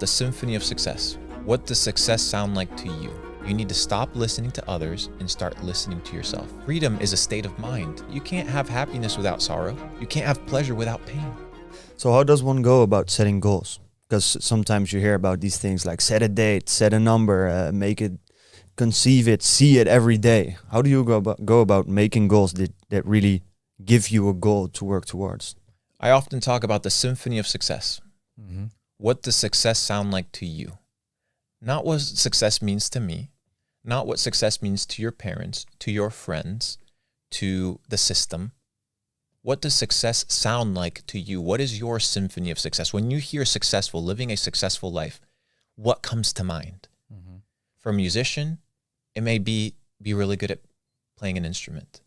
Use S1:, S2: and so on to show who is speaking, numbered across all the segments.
S1: The Symphony of Success. What does success sound like to you? You need to stop listening to others and start listening to yourself. Freedom is a state of mind. You can't have happiness without sorrow. You can't have pleasure without pain.
S2: So how does one go about setting goals? Because sometimes you hear about these things like set a date, set a number, make it, conceive it, see it every day. How do you go about making goals that really give you a goal to work towards?
S1: I often talk about the Symphony of Success.
S2: Mm-hmm.
S1: What does success sound like to you? Not what success means to me, not what success means to your parents, to your friends, to the system. What does success sound like to you? What is your symphony of success? When you hear successful, living a successful life, what comes to mind?
S2: Mm-hmm.
S1: For a musician, it may be really good at playing an instrument.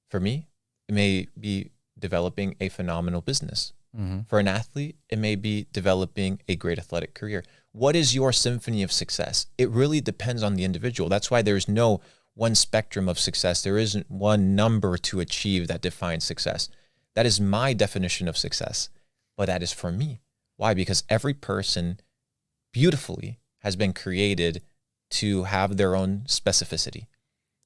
S1: For me, it may be developing a phenomenal business.
S2: Mm-hmm.
S1: For an athlete, it may be developing a great athletic career. What is your symphony of success? It really depends on the individual. That's why there's no one spectrum of success. There isn't one number to achieve that defines success. That is my definition of success, but that is for me. Why? Because every person beautifully has been created to have their own specificity.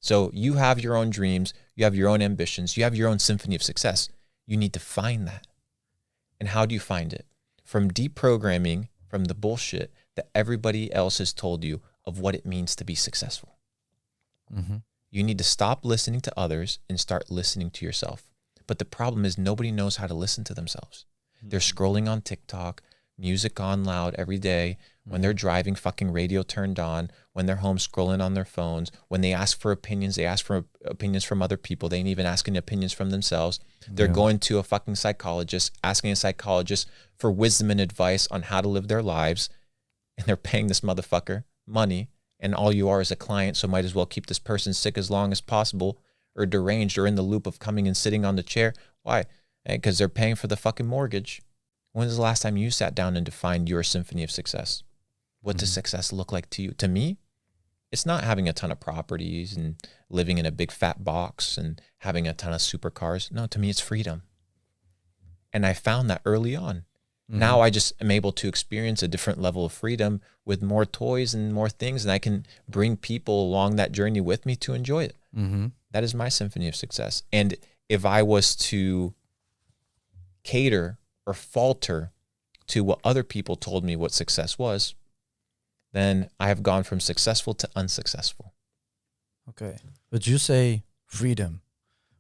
S1: So you have your own dreams, you have your own ambitions, you have your own symphony of success. You need to find that. And how do you find it? From deprogramming from the bullshit that everybody else has told you of what it means to be successful.
S2: Mm-hmm.
S1: You need to stop listening to others and start listening to yourself. But the problem is nobody knows how to listen to themselves. Mm-hmm. They're scrolling on TikTok, music on loud every day, when they're driving, fucking radio turned on, when they're home scrolling on their phones, when they ask for opinions, they ask for opinions from other people. They ain't even asking opinions from themselves. They're going to a fucking psychologist, asking a psychologist for wisdom and advice on how to live their lives. And they're paying this motherfucker money. And all you are is a client. So might as well keep this person sick as long as possible, or deranged, or in the loop of coming and sitting on the chair. Why? Because they're paying for the fucking mortgage. When's the last time you sat down and defined your symphony of success? What does success look like to you? To me, it's not having a ton of properties and living in a big fat box and having a ton of supercars. No, to me, it's freedom. And I found that early on. Mm-hmm. Now I just am able to experience a different level of freedom with more toys and more things, and I can bring people along that journey with me to enjoy it.
S2: Mm-hmm.
S1: That is my symphony of success. And if I was to cater or falter to what other people told me what success was, then I have gone from successful to unsuccessful.
S3: Okay. But you say freedom.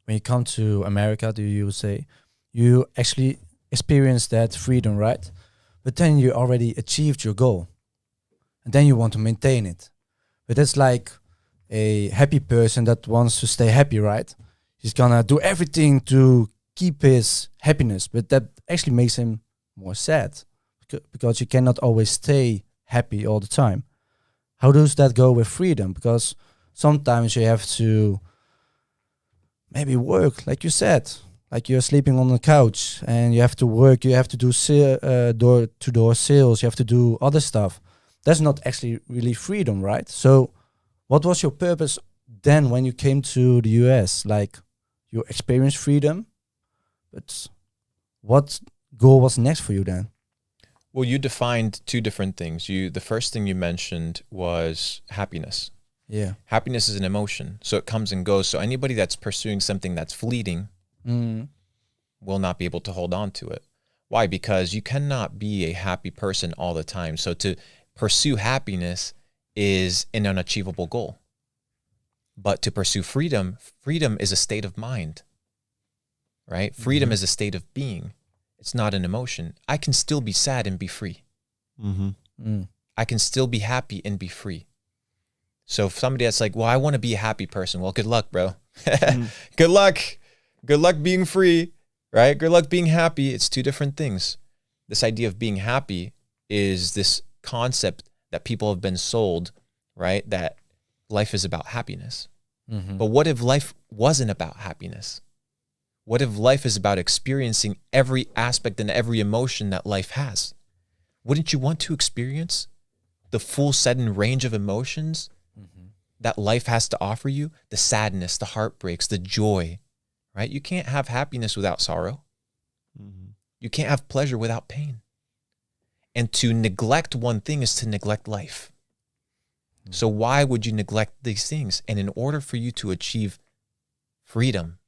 S3: When you come to America, do you say you actually experience that freedom, right? But then you already achieved your goal. And then you want to maintain it. But that's like a happy person that wants to stay happy, right? He's gonna do everything to keep his happiness. But that actually makes him more sad. Because you cannot always stay happy all the time. How does that go with freedom? Because sometimes you have to maybe work, like you said, like you're sleeping on the couch and you have to work, you have to do door-to-door sales, you have to do other stuff. That's not actually really freedom, right? So what was your purpose then when you came to the US? Like you experienced freedom, but what goal was next for you then?
S1: Well, you defined two different things. The first thing you mentioned was happiness.
S3: Yeah.
S1: Happiness is an emotion, so it comes and goes. So anybody that's pursuing something that's fleeting will not be able to hold on to it. Why? Because you cannot be a happy person all the time. So to pursue happiness is an unachievable goal. But to pursue freedom is a state of mind, right? Freedom is a state of being. It's not an emotion. I can still be sad and be free. I can still be happy and be free. So if somebody that's like, well, I want to be a happy person. Well, good luck, bro. Good luck. Good luck being free, right? Good luck being happy. It's two different things. This idea of being happy is this concept that people have been sold, right? That life is about happiness. But what if life wasn't about happiness? What if life is about experiencing every aspect and every emotion that life has? Wouldn't you want to experience the full set and range of emotions that life has to offer you? The sadness, the heartbreaks, the joy, right? You can't have happiness without sorrow. You can't have pleasure without pain. And to neglect one thing is to neglect life. So why would you neglect these things? And in order for you to achieve freedom,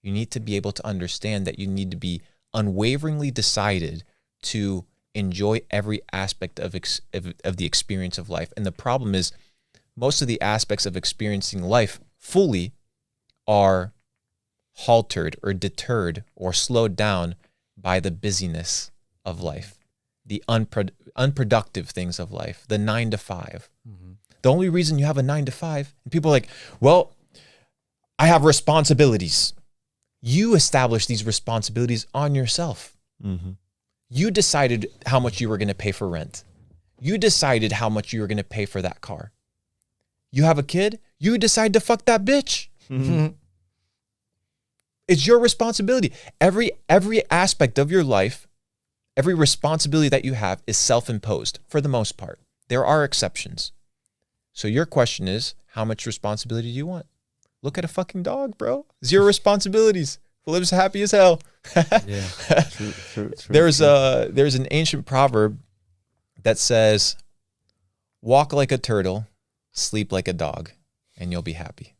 S1: you need to be able to understand that you need to be unwaveringly decided to enjoy every aspect of the experience of life. And the problem is most of the aspects of experiencing life fully are haltered or deterred or slowed down by the busyness of life, the unproductive things of life, the 9 to 5. Mm-hmm. The only reason you have a 9 to 5, and people are like, well, I have responsibilities. You established these responsibilities on yourself. Mm-hmm. You decided how much you were going to pay for rent. You decided how much you were going to pay for that car. You have a kid, you decide to fuck that bitch. Mm-hmm. It's your responsibility. Every aspect of your life, every responsibility that you have is self-imposed for the most part. There are exceptions. So your question is, how much responsibility do you want? Look at a fucking dog, bro. 0 responsibilities. Lives happy as hell.
S2: Yeah, true.
S1: There's an ancient proverb that says, walk like a turtle, sleep like a dog, and you'll be happy.